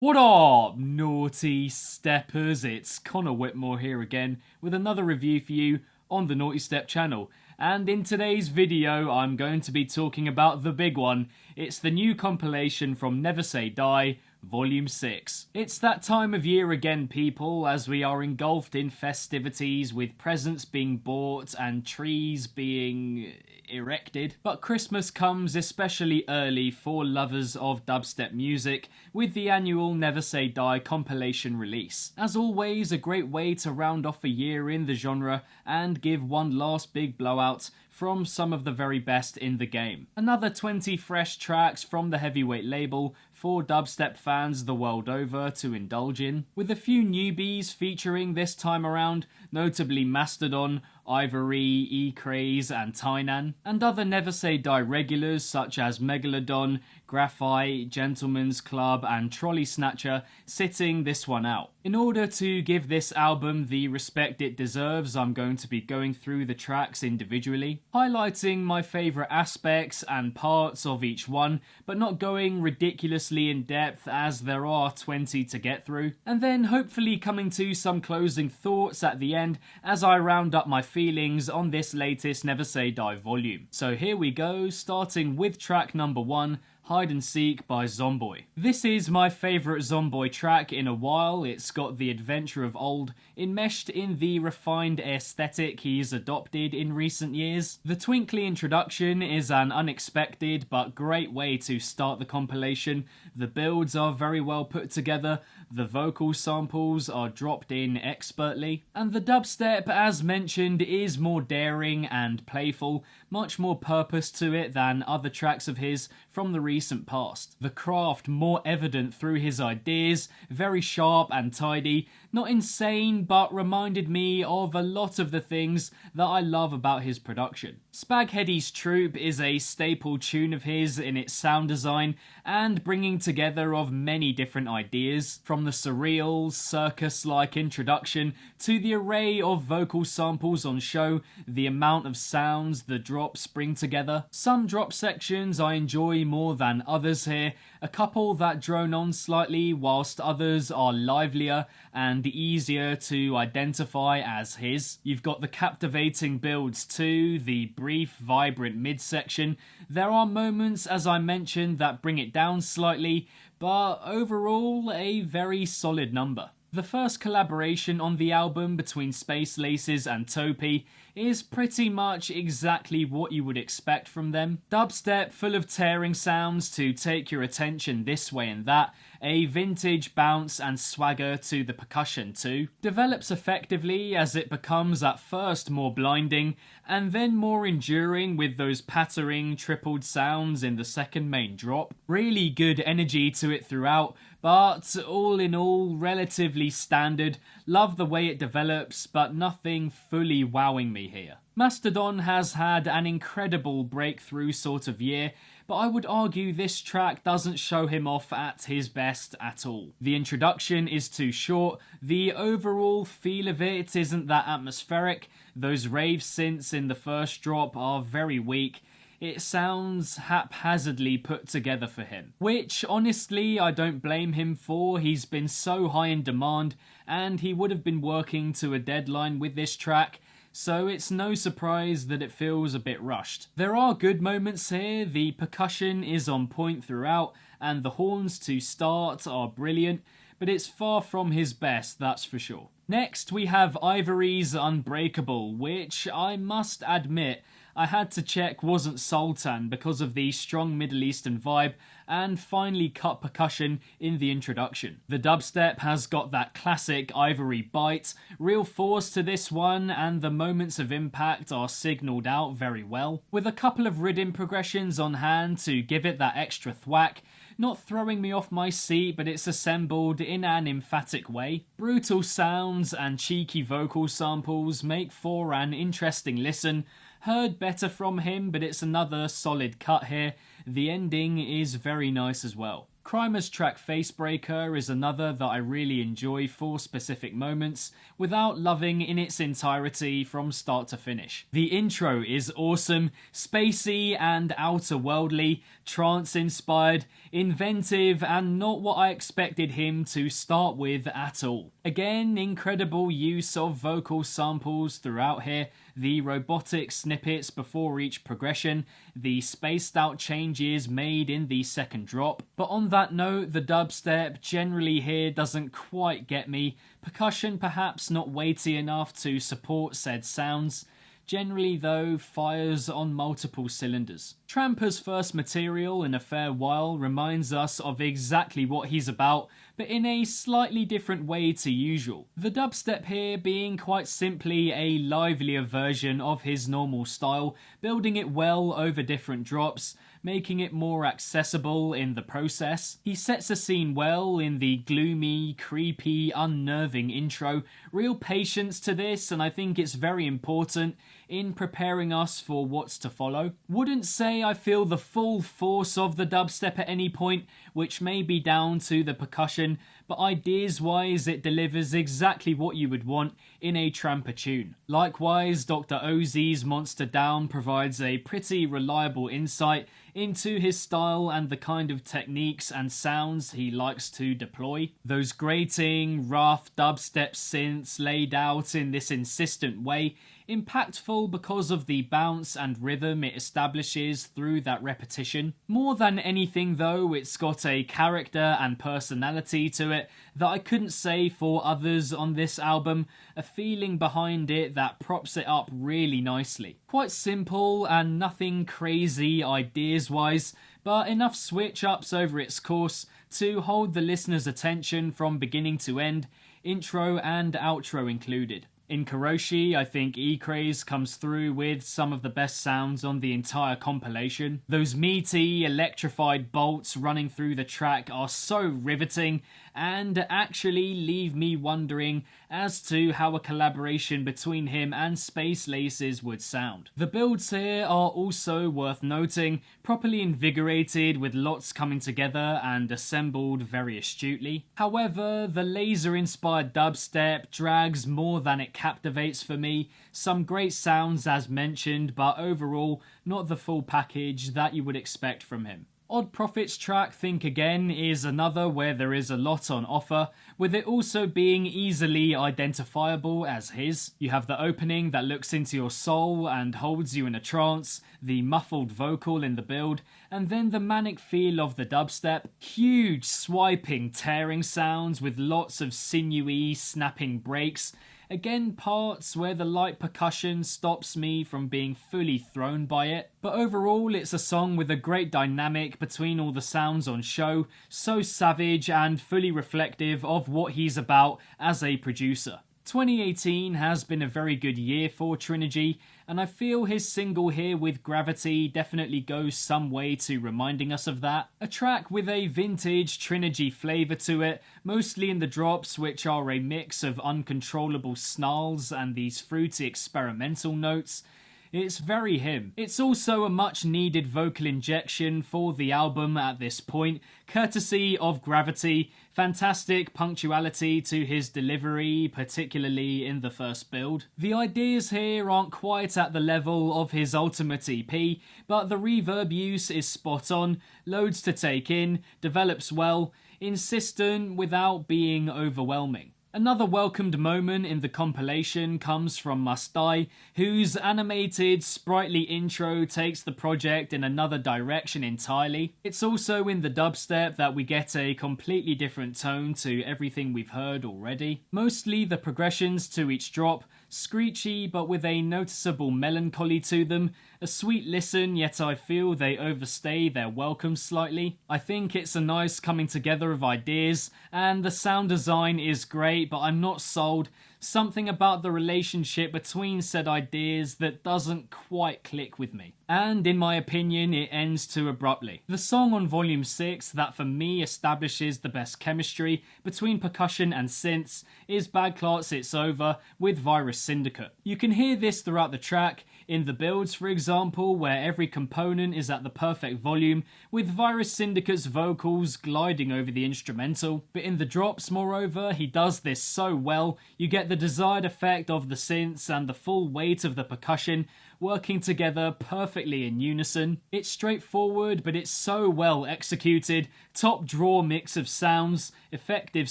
What up, naughty steppers? It's Connor Whitmore here again with another review for you on the Nawtystep channel. And in today's video, I'm going to be talking about the big one. It's the new compilation from Never Say Die, Volume 6. It's that time of year again, people, as we are engulfed in festivities with presents being bought and trees being erected. But Christmas comes especially early for lovers of dubstep music with the annual Never Say Die compilation release. As always, a great way to round off a year in the genre and give one last big blowout from some of the very best in the game. Another 20 fresh tracks from the heavyweight label for dubstep fans the world over to indulge in, with a few newbies featuring this time around, notably Mastodon, Ivory, E-Craze and Tynan, and other Never Say Die regulars such as Megalodon, Graphite, Gentleman's Club and Trolley Snatcher sitting this one out. In order to give this album the respect it deserves, I'm going to be going through the tracks individually, highlighting my favourite aspects and parts of each one, but not going ridiculously in depth as there are 20 to get through, and then hopefully coming to some closing thoughts at the end as I round up my feelings on this latest Never Say Die volume. So here we go, starting with track number 1, Hide and Seek by Zomboy. This is my favourite Zomboy track in a while. It's got the adventure of old enmeshed in the refined aesthetic he's adopted in recent years. The twinkly introduction is an unexpected but great way to start the compilation. The builds are very well put together, the vocal samples are dropped in expertly, and the dubstep, as mentioned, is more daring and playful, much more purpose to it than other tracks of his from the recent past. The craft more evident through his ideas, very sharp and tidy, not insane but reminded me of a lot of the things that I love about his production. Spaghetti's Troop is a staple tune of his in its sound design and bringing together of many different ideas, from the surreal, circus-like introduction to the array of vocal samples on show, the amount of sounds the drops bring together. Some drop sections I enjoy more than others here, a couple that drone on slightly whilst others are livelier and easier to identify as his. You've got the captivating builds too, the brief, vibrant midsection. There are moments, as I mentioned, that bring it down slightly, but overall a very solid number. The first collaboration on the album between Space Laces and Topi is pretty much exactly what you would expect from them. Dubstep full of tearing sounds to take your attention this way and that, a vintage bounce and swagger to the percussion too. Develops effectively as it becomes at first more blinding and then more enduring with those pattering tripled sounds in the second main drop. Really good energy to it throughout, but all in all relatively standard. Love the way it develops, but nothing fully wowing me here. Mastodon has had an incredible breakthrough sort of year, but I would argue this track doesn't show him off at his best at all. The introduction is too short, the overall feel of it isn't that atmospheric, those rave synths in the first drop are very weak. It sounds haphazardly put together for him, which honestly I don't blame him for. He's been so high in demand and he would have been working to a deadline with this track, so it's no surprise that it feels a bit rushed. There are good moments here, the percussion is on point throughout and the horns to start are brilliant, but it's far from his best, that's for sure. Next we have Ivory's Unbreakable, which I must admit I had to check wasn't Sultan because of the strong Middle Eastern vibe and finely cut percussion in the introduction. The dubstep has got that classic Ivory bite, real force to this one, and the moments of impact are signalled out very well, with a couple of RIDDIM progressions on hand to give it that extra thwack. Not throwing me off my seat, but it's assembled in an emphatic way. Brutal sounds and cheeky vocal samples make for an interesting listen. Heard better from him, but it's another solid cut here. The ending is very nice as well. Crimer's track Facebreaker is another that I really enjoy for specific moments, without loving in its entirety from start to finish. The intro is awesome, spacey and outer-worldly, trance-inspired, inventive, and not what I expected him to start with at all. Again, incredible use of vocal samples throughout here, the robotic snippets before each progression, the spaced out changes made in the second drop. But on that note, the dubstep generally here doesn't quite get me. Percussion perhaps not weighty enough to support said sounds. Generally though, fires on multiple cylinders. Tramper's first material in a fair while reminds us of exactly what he's about, but in a slightly different way to usual. The dubstep here being quite simply a livelier version of his normal style, building it well over different drops, making it more accessible in the process. He sets the scene well in the gloomy, creepy, unnerving intro. Real patience to this, and I think it's very important in preparing us for what's to follow. Wouldn't say I feel the full force of the dubstep at any point, which may be down to the percussion, but ideas-wise it delivers exactly what you would want in a Tramper tune. Likewise, Dr. Ozzy's Monster Down provides a pretty reliable insight into his style and the kind of techniques and sounds he likes to deploy. Those grating, rough dubstep synths laid out in this insistent way, impactful because of the bounce and rhythm it establishes through that repetition. More than anything though, it's got a character and personality to it that I couldn't say for others on this album, a feeling behind it that props it up really nicely. Quite simple and nothing crazy ideas-wise, but enough switch-ups over its course to hold the listener's attention from beginning to end, intro and outro included. In Kuroshi, I think E-Craze comes through with some of the best sounds on the entire compilation. Those meaty, electrified bolts running through the track are so riveting and actually leave me wondering as to how a collaboration between him and Space Laces would sound. The builds here are also worth noting, properly invigorated with lots coming together and assembled very astutely. However, the laser-inspired dubstep drags more than it captivates for me. Some great sounds as mentioned, but overall not the full package that you would expect from him. Odd Profit's track Think Again is another where there is a lot on offer, with it also being easily identifiable as his. You have the opening that looks into your soul and holds you in a trance, the muffled vocal in the build, and then the manic feel of the dubstep. Huge swiping, tearing sounds with lots of sinewy, snapping breaks. Again, parts where the light percussion stops me from being fully thrown by it. But overall, it's a song with a great dynamic between all the sounds on show, so savage and fully reflective of what he's about as a producer. 2018 has been a very good year for Trinergy, and I feel his single here with Gravity definitely goes some way to reminding us of that. A track with a vintage Trinergy flavour to it, mostly in the drops, which are a mix of uncontrollable snarls and these fruity experimental notes. It's very him. It's also a much needed vocal injection for the album at this point, courtesy of Gravity. Fantastic punctuality to his delivery, particularly in the first build. The ideas here aren't quite at the level of his ultimate EP, but the reverb use is spot on, loads to take in, develops well, insistent without being overwhelming. Another welcomed moment in the compilation comes from Must Die, whose animated, sprightly intro takes the project in another direction entirely. It's also in the dubstep that we get a completely different tone to everything we've heard already. Mostly the progressions to each drop, screechy but with a noticeable melancholy to them. A sweet listen, yet I feel they overstay their welcome slightly. I think it's a nice coming together of ideas, and the sound design is great, but I'm not sold. Something about the relationship between said ideas that doesn't quite click with me. And in my opinion, it ends too abruptly. The song on Volume 6 that for me establishes the best chemistry between percussion and synths is Bad Clots It's Over with Virus Syndicate. You can hear this throughout the track. In the builds, for example, where every component is at the perfect volume, with Virus Syndicate's vocals gliding over the instrumental. But in the drops, moreover, he does this so well, you get the desired effect of the synths and the full weight of the percussion working together perfectly in unison. It's straightforward, but it's so well executed. Top draw mix of sounds, effective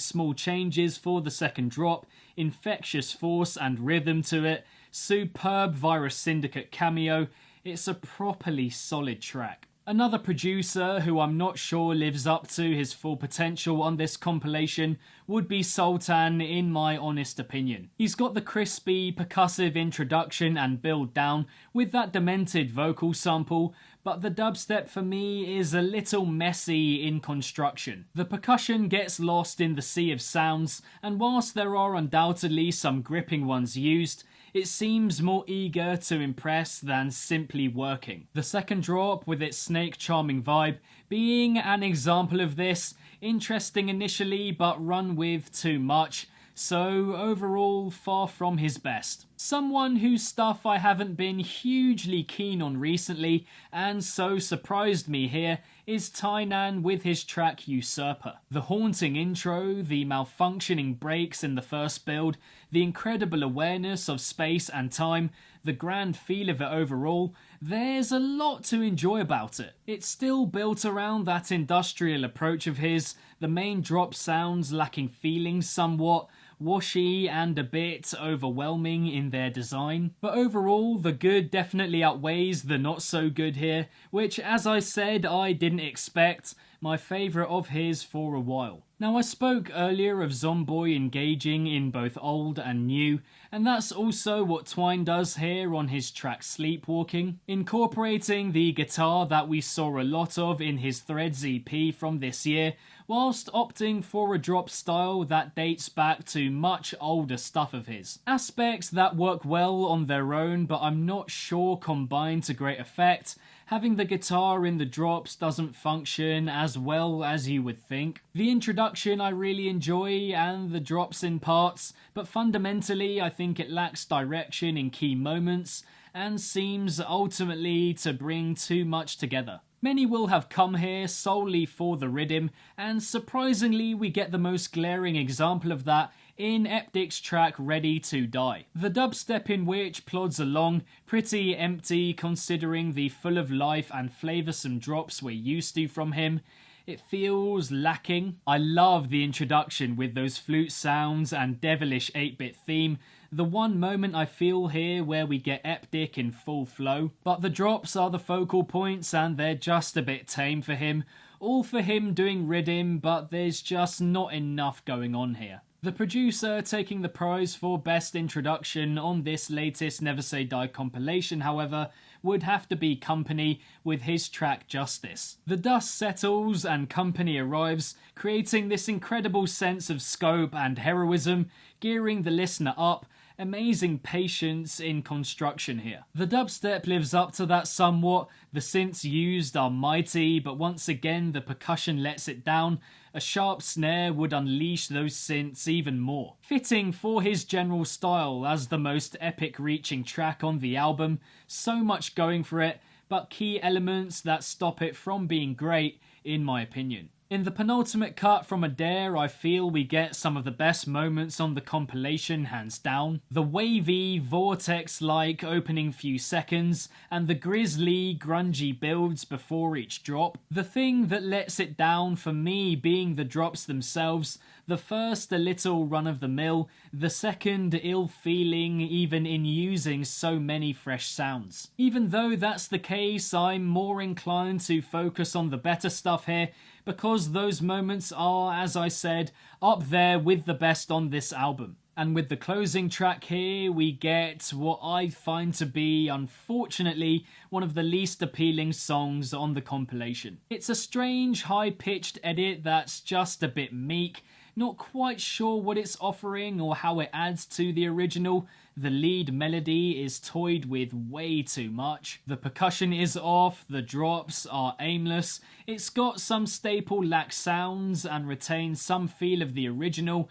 small changes for the second drop, infectious force and rhythm to it, superb Virus Syndicate cameo. It's a properly solid track. Another producer who I'm not sure lives up to his full potential on this compilation would be Sultan, in my honest opinion. He's got the crispy, percussive introduction and build down with that demented vocal sample, but the dubstep for me is a little messy in construction. The percussion gets lost in the sea of sounds, and whilst there are undoubtedly some gripping ones used, it seems more eager to impress than simply working. The second drop, with its snake charming vibe, being an example of this, interesting initially but run with too much, so overall far from his best. Someone whose stuff I haven't been hugely keen on recently, and so surprised me here, is Tainan with his track Usurper. The haunting intro, the malfunctioning breaks in the first build, the incredible awareness of space and time, the grand feel of it overall, there's a lot to enjoy about it. It's still built around that industrial approach of his, the main drop sounds lacking feeling somewhat, washy and a bit overwhelming in their design. But overall, the good definitely outweighs the not so good here, which, as I said, I didn't expect. My favourite of his for a while. Now, I spoke earlier of Zomboy engaging in both old and new, and that's also what Twine does here on his track Sleepwalking, incorporating the guitar that we saw a lot of in his Threads EP from this year, whilst opting for a drop style that dates back to much older stuff of his. Aspects that work well on their own, but I'm not sure combine to great effect. Having the guitar in the drops doesn't function as well as you would think. The introduction I really enjoy, and the drops in parts, but fundamentally I think it lacks direction in key moments, and seems ultimately to bring too much together. Many will have come here solely for the RIDDIM, and surprisingly we get the most glaring example of that in Eptic's track Ready to Die. The dubstep in which plods along, pretty empty considering the full of life and flavoursome drops we're used to from him. It feels lacking. I love the introduction with those flute sounds and devilish 8-bit theme, the one moment I feel here where we get Eptic in full flow. But the drops are the focal points and they're just a bit tame for him. All for him doing RIDDIM, but there's just not enough going on here. The producer taking the prize for best introduction on this latest Never Say Die compilation, however, would have to be Company with his track Justice. The dust settles and Company arrives, creating this incredible sense of scope and heroism, gearing the listener up. Amazing patience in construction here. The dubstep lives up to that somewhat, the synths used are mighty, but once again the percussion lets it down. A sharp snare would unleash those synths even more. Fitting for his general style as the most epic reaching track on the album, so much going for it, but key elements that stop it from being great, in my opinion. In the penultimate cut from Adair, I feel we get some of the best moments on the compilation, hands down. The wavy, vortex-like opening few seconds, and the grisly, grungy builds before each drop. The thing that lets it down for me being the drops themselves, the first a little run-of-the-mill, the second ill-feeling even in using so many fresh sounds. Even though that's the case, I'm more inclined to focus on the better stuff here, because those moments are, as I said, up there with the best on this album. And with the closing track here, we get what I find to be, unfortunately, one of the least appealing songs on the compilation. It's a strange, high-pitched edit that's just a bit meek, not quite sure what it's offering or how it adds to the original. The lead melody is toyed with way too much. The percussion is off, the drops are aimless. It's got some staple lax sounds and retains some feel of the original,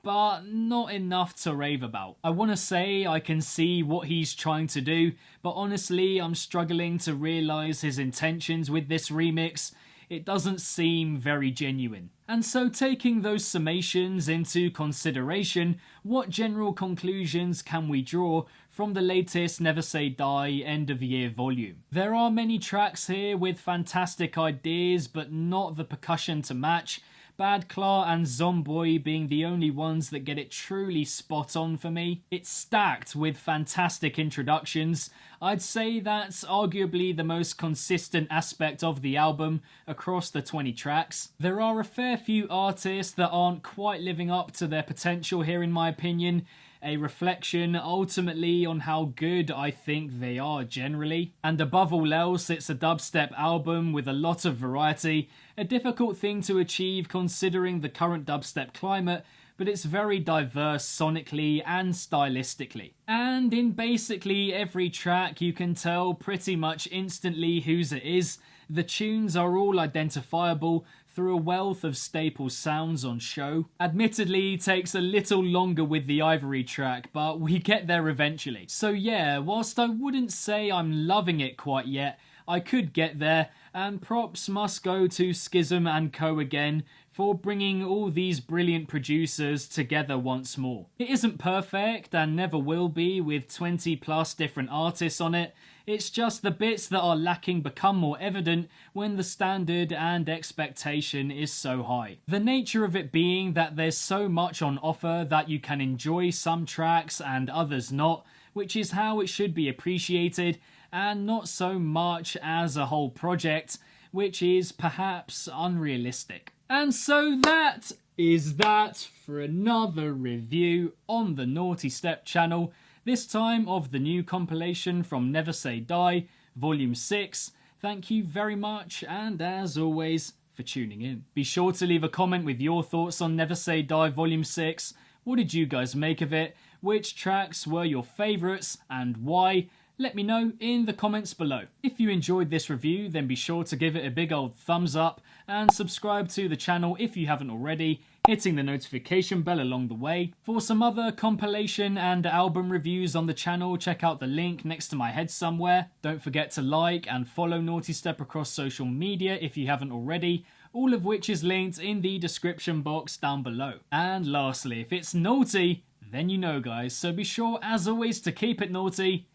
but not enough to rave about. I want to say I can see what he's trying to do, but honestly I'm struggling to realise his intentions with this remix. It doesn't seem very genuine. And so taking those summations into consideration, what general conclusions can we draw from the latest Never Say Die end of year volume? There are many tracks here with fantastic ideas but not the percussion to match, Bad Claw and Zomboy being the only ones that get it truly spot on for me. It's stacked with fantastic introductions. I'd say that's arguably the most consistent aspect of the album across the 20 tracks. There are a fair few artists that aren't quite living up to their potential here in my opinion, a reflection ultimately on how good I think they are generally. And above all else, it's a dubstep album with a lot of variety, a difficult thing to achieve considering the current dubstep climate, but it's very diverse sonically and stylistically. And in basically every track you can tell pretty much instantly whose it is. The tunes are all identifiable through a wealth of staple sounds on show. Admittedly, it takes a little longer with the Ivory track, but we get there eventually. So yeah, whilst I wouldn't say I'm loving it quite yet, I could get there, and props must go to Schism and Co again for bringing all these brilliant producers together once more. It isn't perfect and never will be with 20 plus different artists on it. It's just the bits that are lacking become more evident when the standard and expectation is so high. The nature of it being that there's so much on offer that you can enjoy some tracks and others not, which is how it should be appreciated, and not so much as a whole project, which is perhaps unrealistic. And so that is that for another review on the Nawtystep channel, this time of the new compilation from Never Say Die, Volume 6. Thank you very much, and as always, for tuning in. Be sure to leave a comment with your thoughts on Never Say Die Volume 6. What did you guys make of it? Which tracks were your favourites, and why? Let me know in the comments below. If you enjoyed this review, then be sure to give it a big old thumbs up and subscribe to the channel if you haven't already, hitting the notification bell along the way. For some other compilation and album reviews on the channel, check out the link next to my head somewhere. Don't forget to like and follow Nawtystep across social media if you haven't already, all of which is linked in the description box down below. And lastly, if it's naughty, then you know guys, so be sure as always to keep it naughty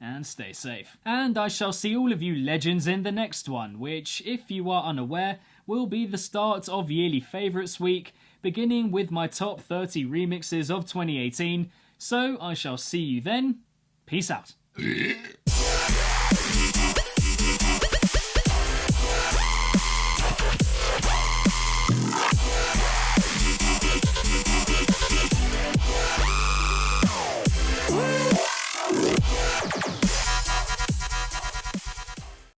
and stay safe. And I shall see all of you legends in the next one, which, if you are unaware, will be the start of Yearly Favourites Week, beginning with my top 30 remixes of 2018. So I shall see you then. Peace out.